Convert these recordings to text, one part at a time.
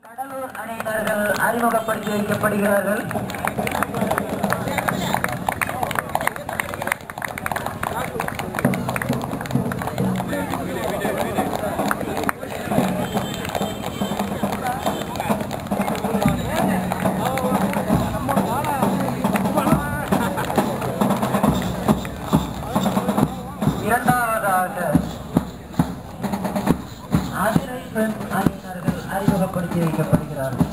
கடலூர் அணியினர்கள் அறிமுகப்படுத்தி வைக்கப்படுகிறார்கள். இரண்டாவதாக ஆதிரை பெண் அணியினர்கள் அறிமுகப்படுத்தி வைக்கப்படுகிறார்கள்.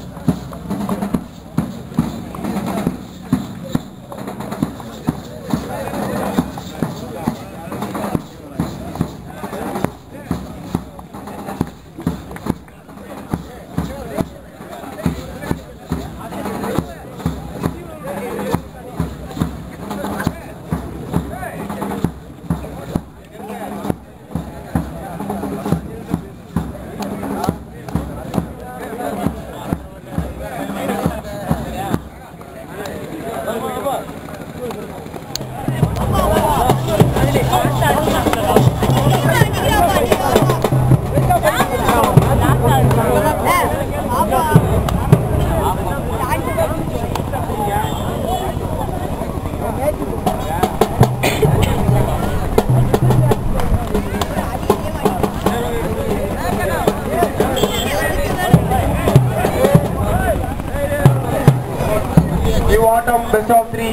Best of 3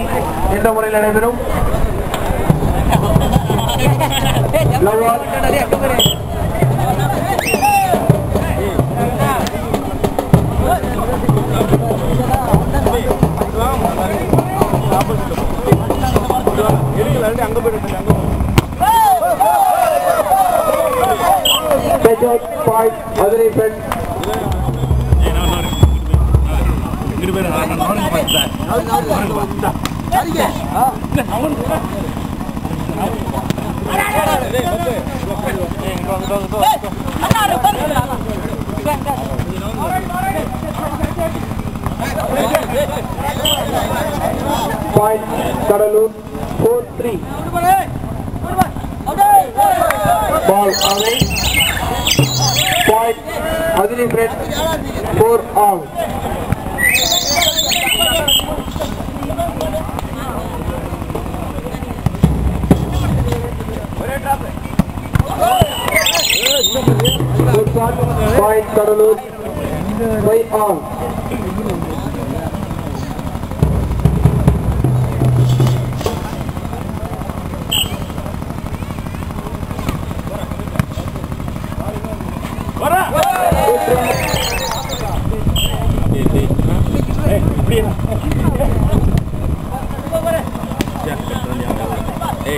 இந்த முறையில் நடைபெறும். மதுரை பெண் Cuddalore 4-3 ball away point Adili Fred 4 all. Good shot point Kadalur 5 all.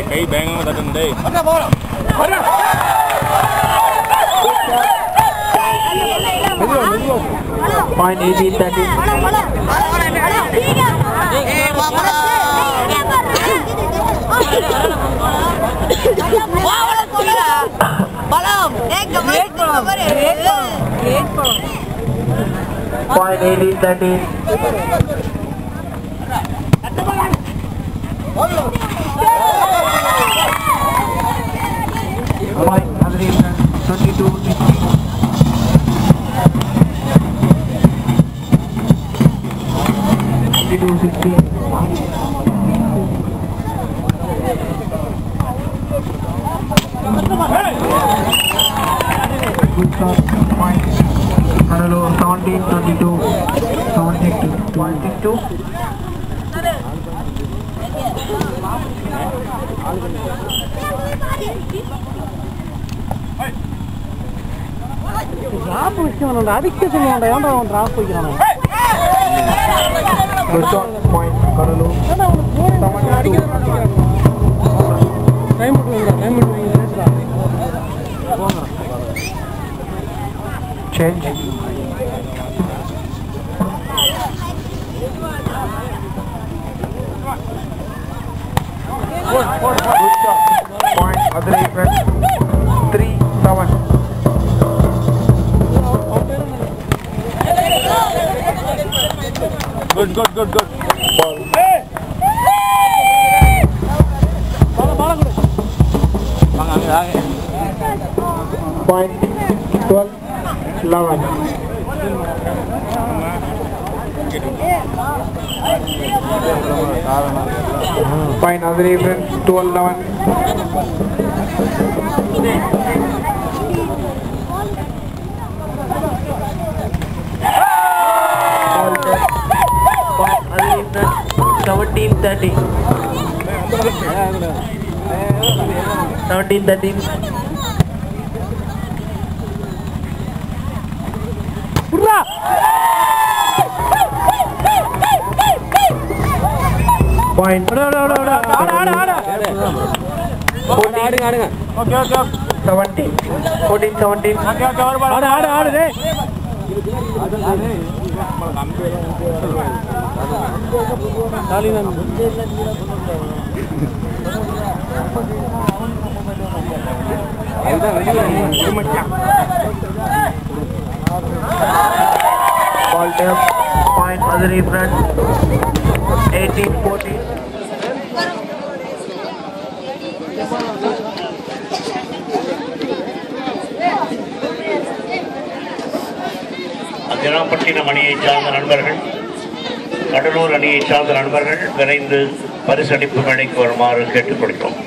Kay bang mo tatang day. Point 18-13. Point 18-13. Point 22-16. Good shot point Kadalur 17-22. 17-22. Good shot point Kadalur 7-2. Change. Good shot point Adri 3-7. Good. Ball. Point 12-11. Point Azri friends 12-11. Point Azri friends 17-13. 17-13. Point. 14-17. Point Azri friends 18-14. அஜராம்பட்டினம் அணியைச் சார்ந்த நண்பர்கள், கடலூர் அணியைச் சார்ந்த நண்பர்கள் விரைந்து பரிசளிப்பு மேடைக்கு வருமாறு கேட்டுக்கொள்கிறோம்.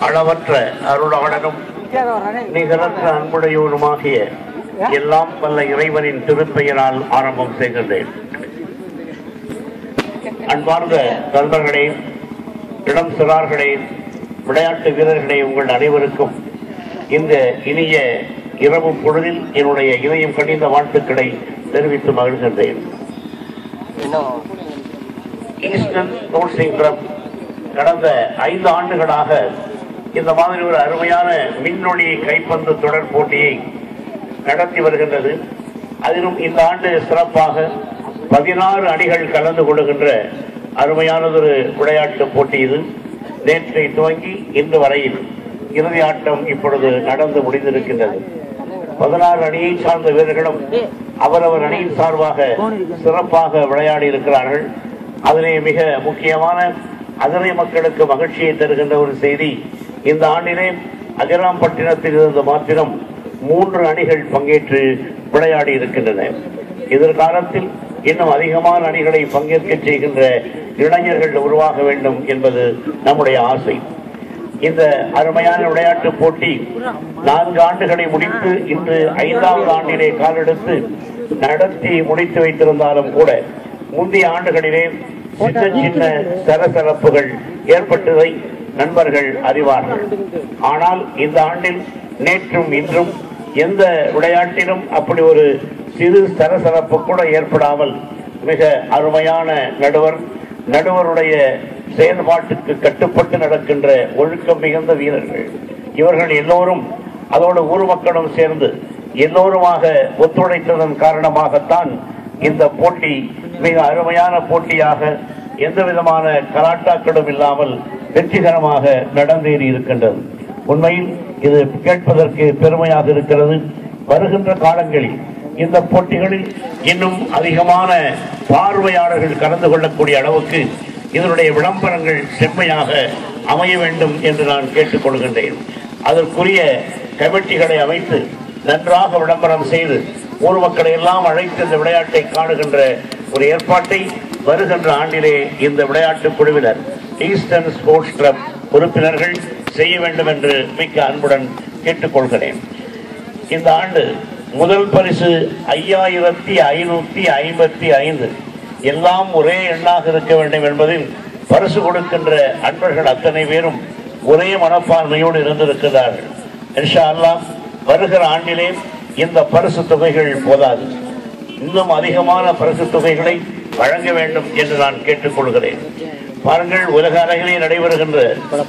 அளவற்ற அருளாளனும் நிகரற்ற அன்புடையோருமாகிய எல்லாம் வல்ல இறைவனின் திருப்பெயரால் ஆரம்பம் செய்கின்றேன். அன்பார்ந்த நண்பர்களே, இளம் சிறார்களே, விளையாட்டு வீரர்களே, உங்கள் அனைவருக்கும் இந்த இனிய இரவு பொழுதில் என்னுடைய இதயம் கனிந்த வாழ்த்துக்களை தெரிவித்து மகிழ்கின்றேன். ஈஸ்டர்ன் ஸ்போர்ட்ஸ் கிளப் கடந்த 5 ஆண்டுகளாக இந்த மாதிரி ஒரு அருமையான மின்னொளி கைப்பந்து தொடர் போட்டியை நடத்தி வருகின்றது. அதிலும் இந்த ஆண்டு சிறப்பாக 16 அணிகள் கலந்து கொள்கின்ற அருமையானதொரு விளையாட்டு போட்டி இது. நேற்றை துவங்கி இன்று வரையில் இறுதி ஆட்டம் இப்பொழுது நடந்து முடிந்திருக்கின்றது. 16 அணியை சார்ந்த வீரர்களும் அவரவர் அணியின் சார்பாக சிறப்பாக விளையாடி இருக்கிறார்கள். அதிலே மிக முக்கியமான அதனை மக்களுக்கு மகிழ்ச்சியை தருகின்ற ஒரு செய்தி, இந்த ஆண்டிலே அஜராம்பட்டினத்தில் இருந்து மாத்திரம் 3 அணிகள் பங்கேற்று விளையாடி இருக்கின்றன. எதிர்காலத்தில் இன்னும் அதிகமான அணிகளை பங்கேற்க செய்கின்ற இளைஞர்கள் உருவாக வேண்டும் என்பது நம்முடைய ஆசை. இந்த அருமையான விளையாட்டு போட்டி 4 ஆண்டுகளை முடித்து இன்று 5வது ஆண்டிலே காலெடுத்து நடத்தி முடித்து வைத்திருந்தாலும் கூட முந்தைய ஆண்டுகளிலே சின்ன சின்ன சலசலப்புகள் ஏற்பட்டதை நண்பர்கள் அறிவார்கள். ஆனால் இந்த ஆண்டில் நேற்றும் இன்றும் எந்த விளையாட்டிலும் அப்படி ஒரு சிறு சலசலப்பு கூட ஏற்படாமல் மிக அருமையான நடுவருடைய செயல்பாட்டுக்கு கட்டுப்பட்டு நடக்கின்ற ஒழுக்கம் மிகுந்த வீரர்கள் இவர்கள் எல்லோரும், அதோடு ஊர் மக்களும் சேர்ந்து எல்லோருமாக ஒத்துழைத்ததன் காரணமாகத்தான் இந்த போட்டி மிக அருமையான போட்டியாக எந்த விதமான கலாட்டாக்களும் இல்லாமல் வெற்றிகரமாக நடந்தேறி இருக்கின்றது. உண்மையில் இது கேட்பதற்கு பெருமையாக இருக்கிறது. வருகின்ற காலங்களில் இந்த போட்டிகளில் இன்னும் அதிகமான பார்வையாளர்கள் கலந்து கொள்ளக்கூடிய அளவுக்கு இதனுடைய விளம்பரங்கள் செம்மையாக அமைய வேண்டும் என்று நான் கேட்டுக்கொள்கின்றேன். அதற்குரிய கமிட்டிகளை அமைத்து நன்றாக விளம்பரம் செய்து ஊர் மக்களை எல்லாம் அழைத்து இந்த விளையாட்டை காணுகின்ற ஒரு ஏற்பாட்டை வருகின்ற ஆண்டிலே இந்த விளையாட்டு குழுவினர் ஈஸ்டர்ன் ஸ்போர்ட்ஸ் கிளப் உறுப்பினர்கள் செய்ய வேண்டும் என்று மிக்க அன்புடன் கேட்டுக்கொள்கிறேன். இந்த ஆண்டு முதல் பரிசு 5555. எல்லாம் ஒரே எண்ணாக இருக்க வேண்டும் என்பதில் பரிசு கொடுக்கின்ற அன்பர்கள் அத்தனை பேரும் ஒரே மனப்பான்மையோடு இருந்திருக்கிறார்கள். இன்ஷா அல்லாஹ் வருகிற ஆண்டிலே இந்த பரிசு தொகைகள் போதாது, இன்னும் அதிகமான பரிசு தொகைகளை வழங்க வேண்டும் என்று நான் கேட்டுக்கொள்கிறேன். பாருங்கள், உலக அளவிலே நடைபெறுகின்ற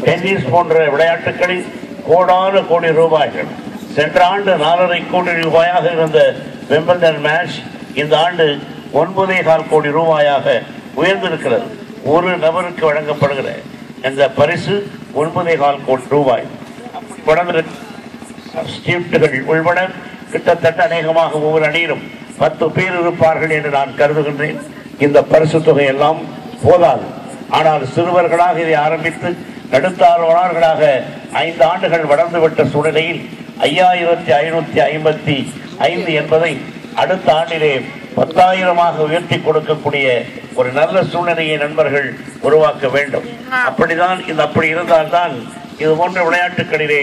டென்னிஸ் போன்ற விளையாட்டுகளில் கோடான கோடி ரூபாய்கள், சென்ற ஆண்டு 4.5 கோடி ரூபாயாக இருந்த விம்பிள்டன் மேட்ச் இந்த ஆண்டு 9.25 கோடி ரூபாயாக உயர்ந்திருக்கிறது. ஒரு நபருக்கு வழங்கப்படுகிற இந்த பரிசு 9.25 கோடி ரூபாய். உள்பட கிட்டத்தட்ட அநேகமாக ஒவ்வொரு அணியிலும் 10 பேர் இருப்பார்கள் என்று நான் கருதுகின்றேன். இந்த பரிசு தொகை எல்லாம் போதாது. ஆனால் சிறுவர்களாக இதை ஆரம்பித்து நடுத்தாழ்வாளர்களாக 5 ஆண்டுகள் வளர்ந்துவிட்ட சூழ்நிலையில் 5555 என்பதை அடுத்த ஆண்டிலே 10,000 உயர்த்தி கொடுக்கக்கூடிய ஒரு நல்ல சூழ்நிலையை நண்பர்கள் உருவாக்க வேண்டும். அப்படி இருந்தால்தான் இது போன்ற விளையாட்டுகளிலே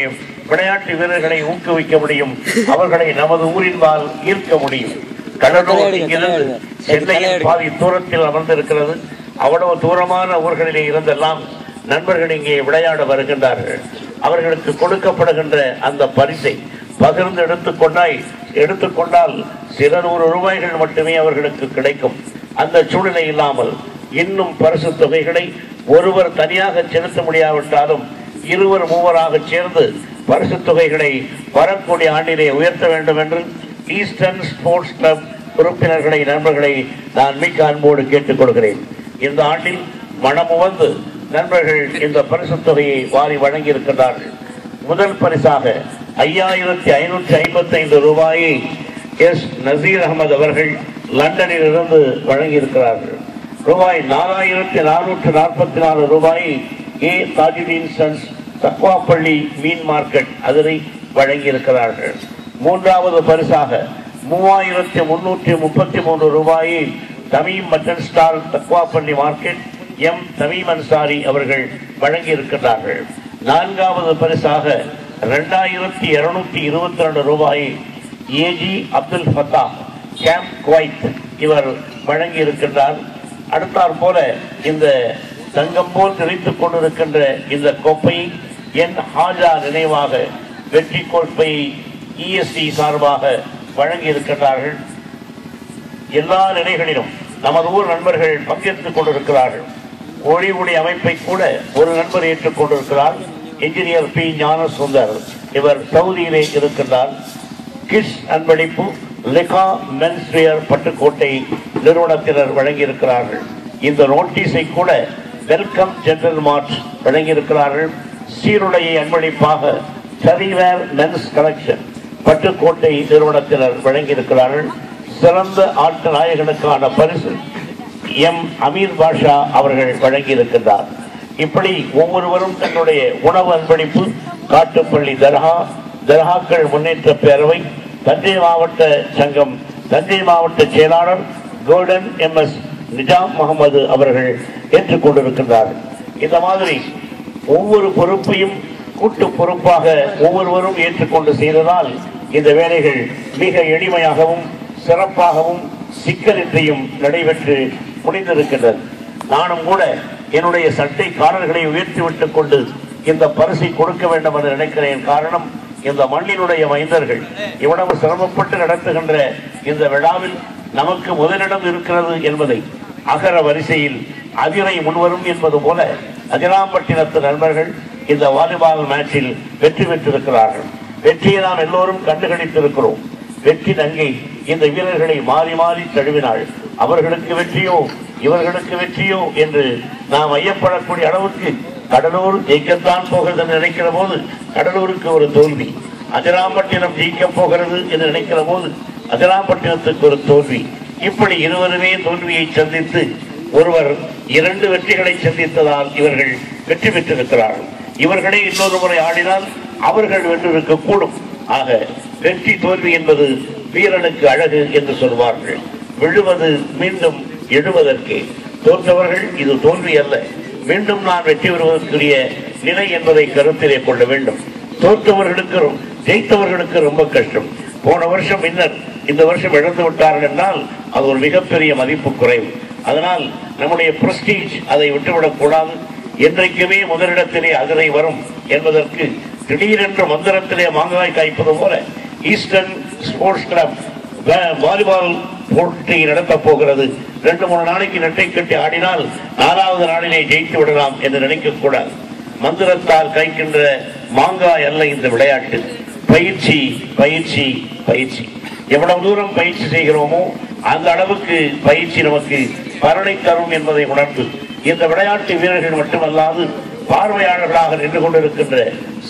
விளையாட்டு வீரர்களை ஊக்குவிக்க முடியும், அவர்களை நமது ஊரின்பால் ஈர்க்க முடியும். கடலூர் இங்கிருந்து சென்னையில் பாதி தூரத்தில் அமர்ந்திருக்கிறது. அவ்வளவு தூரமான ஊர்களிலே இருந்தெல்லாம் நண்பர்கள் இங்கே விளையாட வருகின்றார்கள். அவர்களுக்கு கொடுக்கப்படுகின்ற அந்த பரிசை பகிர்ந்து எடுத்துக்கொண்டால் சில 100 ரூபாய்கள் மட்டுமே அவர்களுக்கு கிடைக்கும். அந்த சூழ்நிலை இல்லாமல் இன்னும் பரிசு தொகைகளை ஒருவர் தனியாக செலுத்த முடியாவிட்டாலும் 2-3 சேர்ந்து பரிசு தொகைகளை வரக்கூடிய ஆண்டிலே உயர்த்த வேண்டும் என்று ஈஸ்டர்ன் ஸ்போர்ட்ஸ் கிளப் உறுப்பினர்களை நண்பர்களை நான் மிக்க அன்போடு கேட்டுக்கொள்கிறேன். இந்த ஆண்டில் மனமுவந்து நண்பர்கள் இந்த பரிசு தொகையை வாரி வழங்கி இருக்கின்றார்கள். முதல் பரிசாக 5555 ரூபாயை எஸ் நசீர் அகமது அவர்கள் லண்டனில் இருந்து வழங்கியிருக்கிறார்கள். ரூபாய் 4444 ரூபாயை ஏ தாஜுதீன் சன்ஸ் தக்வாப்பள்ளி மீன் மார்க்கெட் அதனை வழங்கியிருக்கிறார்கள். மூன்றாவது பரிசாக 3333 ரூபாயை Thameem mutton stall Thakwapalli market M Thameem Ansari அவர்கள் வழங்கியிருக்கிறார்கள். நான்காவது பரிசாக 2222 ரூபாயை AG Abdul Fatah camp Kuwait இவர் வழங்கி இருக்கின்றார். அடுத்தாற் போல இந்த தங்கம் போல் தெரித்துக் கொண்டிருக்கின்ற இந்த கோப்பை என் ஹாஜா நினைவாக வெற்றி கோப்பை இஎஸ்டி சார்பாக வழங்கி இருக்கின்றார்கள். எல்லா நிலைகளிலும் நமது ஊர் நண்பர்கள் பங்கேற்றுக் கொண்டிருக்கிறார்கள். ஒளி அமைப்பை கூட ஒரு நண்பர் ஏற்றுக் கொண்டிருக்கிறார், இன்ஜினியர் பி ஞானசுந்தர். இவர் சவுதியிலே இருக்கின்றார். கிட்ஸ் அன்பளிப்பு லிகா மென்ஸ்வேர் பட்டுக்கோட்டை நிறுவனத்தினர் வழங்கியிருக்கிறார்கள். இந்த நோட்டீஸை கூட வெல்கம் ஜெனரல் மார்ட் வழங்கியிருக்கிறார்கள். சீருடையை அன்பளிப்பாக சரிவேர் மென்ஸ் கலெக்ஷன் பட்டுக்கோட்டை நிறுவனத்தினர் வழங்கியிருக்கிறார்கள். சிறந்த ஆட்ட நாயகனுக்கான பரிசு எம் அமீர் பாஷா அவர்கள் வழங்கியிருக்கின்றார். இப்படி ஒவ்வொருவரும் தன்னுடைய உணவு அன்பளிப்பு காட்டுப்பள்ளி தர்காக்கள் முன்னேற்ற பேரவை, தஞ்சை மாவட்ட சங்கம், தஞ்சை மாவட்ட செயலாளர் கோல்டன் MS நிஜாம் முகமது அவர்கள் ஏற்றுக்கொண்டிருக்கின்றார்கள். இந்த மாதிரி ஒவ்வொரு பொறுப்பையும் கூட்டு பொறுப்பாக ஒவ்வொருவரும் ஏற்றுக்கொண்டு செய்ததால் இந்த வேலைகள் மிக எளிமையாகவும் சிறப்பாகவும் சிக்கலின்றியும் நடைபெற்று முடிந்திருக்கின்றது. நானும் கூட என்னுடைய சட்டைக்காரர்களை உயர்த்தி விட்டுக் கொண்டு இந்த பரிசை கொடுக்க வேண்டும் என்று நினைக்கிறேன். காரணம், இந்த மண்ணினுடைய மைந்தர்கள் இவ்வளவு சிரமப்பட்டு நடத்துகின்ற இந்த விழாவில் நமக்கு முதலிடம் இருக்கிறது என்பதை அகர வரிசையில் அதிரை முன்வரும் என்பது போல அதிராம்பட்டினத்து நண்பர்கள் இந்த வாலிபால் மேட்சில் வெற்றி பெற்றிருக்கிறார்கள். வெற்றியை நாம் எல்லோரும் கண்டுகளித்திருக்கிறோம். வெற்றி நங்கை இந்த வீரர்களை மாறி மாறி தழுவினாள். அவர்களுக்கு வெற்றியோ இவர்களுக்கு வெற்றியோ என்று நாம் ஐயப்படக்கூடிய அளவுக்கு கடலூர் ஜெயிக்கத்தான் போகிறது என்று நினைக்கிற போது கடலூருக்கு ஒரு தோல்வி, அதிராம்பட்டினம் ஜெயிக்கப் போகிறது என்று நினைக்கிற போது அதிராம்பட்டினத்துக்கு ஒரு தோல்வி. இப்படி இருவருமே தோல்வியை சந்தித்து ஒருவர் 2 வெற்றிகளை சந்தித்ததால் இவர்கள் வெற்றி பெற்றிருக்கிறார்கள். இவர்களே இன்னொரு முறை ஆடினால் அவர்கள் வென்றிருக்க கூடும். ஆக வெற்றி தோல்வி என்பது வீரனுக்கு அழகு என்று சொல்வார்கள். விழுவது மீண்டும் எழுவதற்கே. தோற்றவர்கள் இது தோல்வி அல்ல, மீண்டும் நான் வெற்றி பெறுவதற்குரிய நிலை என்பதை கருத்திலே கொள்ள வேண்டும். தோற்றவர்களுக்கு ஜெயித்தவர்களுக்கு ரொம்ப கஷ்டம். போன வருஷம் இந்த வருஷம் இழந்து விட்டார்கள் என்றால் அது ஒரு மிகப்பெரிய மதிப்பு குறைவு. அதனால் நம்முடைய பிரஸ்டீஜ் அதை விட்டுவிடக் கூடாது. என்றைக்குமே முதலிடத்திலே அகரை வரும் என்பதற்கு திடீரென்று மந்திரத்திலே மாங்காய் காய்ப்பது போல ஈஸ்டர்ன் ஸ்போர்ட்ஸ் கிளப் வாலிபால் போட்டி நடத்த போகிறது. 2-3 நாளைக்கு நெட்டை கட்டி ஆடினால் 4வது நாளிலே ஜெயித்து விடலாம் என்று நினைக்க கூடாது. மந்திரத்தால் காய்க்கின்ற மாங்காய் அல்ல இந்த விளையாட்டு. பயிற்சி பயிற்சி பயிற்சி. எவ்வளவு தூரம் பயிற்சி செய்கிறோமோ அந்த அளவுக்கு பயிற்சி நமக்கு பலனை தரும் என்பதை உணர்ந்து இந்த விளையாட்டு வீரர்கள் மட்டுமல்லாது பார்வையாளர்களாக நின்று கொண்டிருக்கின்ற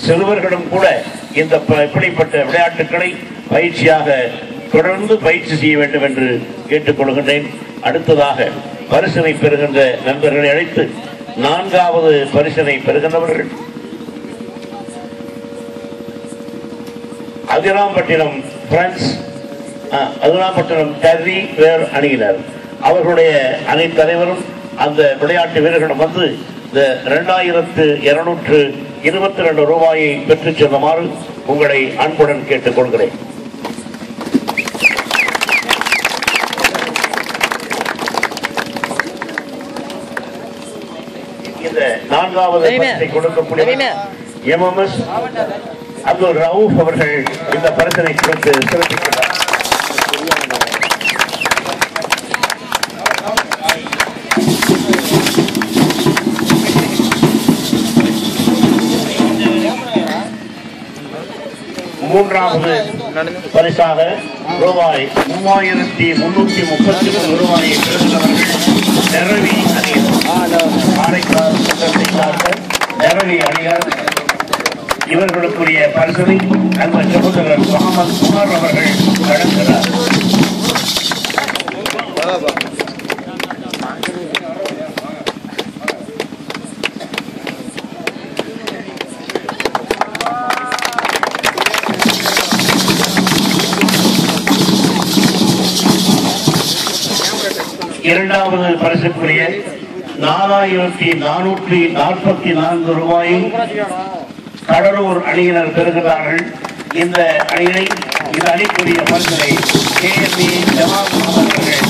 சிறுவர்களும் கூட இந்த இப்படிப்பட்ட விளையாட்டுகளை பயிற்சியாக தொடர்ந்து பயிற்சி செய்ய வேண்டும் என்று கேட்டுக்கொள்கின்றேன். அடுத்ததாக பரிசினை பெறுகின்ற நண்பர்களை அழைத்து 4வது பரிசினை பெறுகின்றவர்கள் அதிராம்பட்டினம் டர்ரி வேர் அணியினர். அவர்களுடைய அணி தலைவரும் அந்த விளையாட்டு வீரர்களும் வந்து இந்த 2222 ரூபாயை பெற்றுச் செல்லுமாறு உங்களை அன்புடன் கேட்டுக்கொள்கிறேன். இந்த 4வது பரிசை கொடுக்கக்கூடிய MMS அப்துல் ரவுப் அவர்கள் இந்த பரிசனை கொடுத்து சிறப்பிக்கிறார். மூன்றாவது பரிசாக ரூபாய் 3333 ரூபாயை பெறுகிறவர்கள் நிரவி காரைக்கால் நிரவி அணியார். இவர்களுக்குரிய பரிசனை அந்த சகோதரர் முகமது குமார் அவர்கள் வழங்குகிறார். இரண்டாவது பரிசுக்குரிய 4444 ரூபாயை கடலூர் அணியினர் பெறுகிறார்கள். இந்த அணிக்குரிய பரிசனை KME ஜமால் அவர்கள்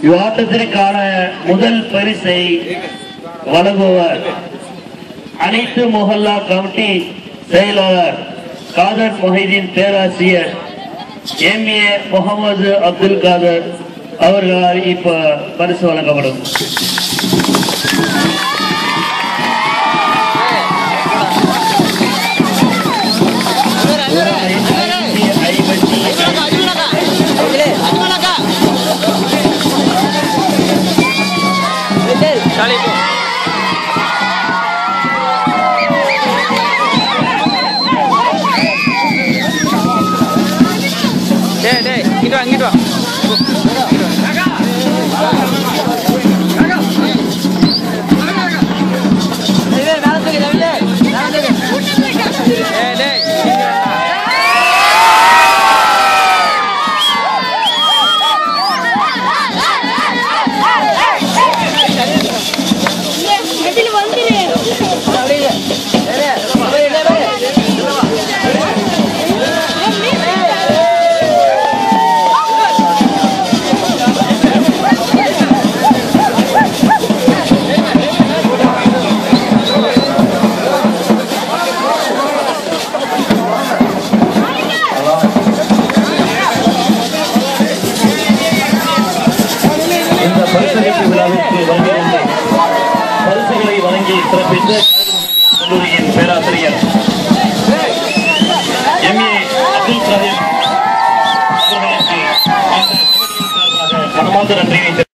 இவ்வாட்டத்திற்கான முதல் பரிசை வழங்குவர் அனைத்து மொஹல்லா கமிட்டி செயலாளர் காதர் மொஹிதீன் பேராசிரியர் MA முகமது அப்துல் காதர் அவர்களால் இப்ப பரிசு வழங்கப்படும். இங்கிட்டு வா பரிசுகளை வழங்கி சிறப்பித்த கல்லூரியின் பேராசிரியர் MA அப்துல் காதர் அவர்களுக்கு மனமார்ந்த நன்றியை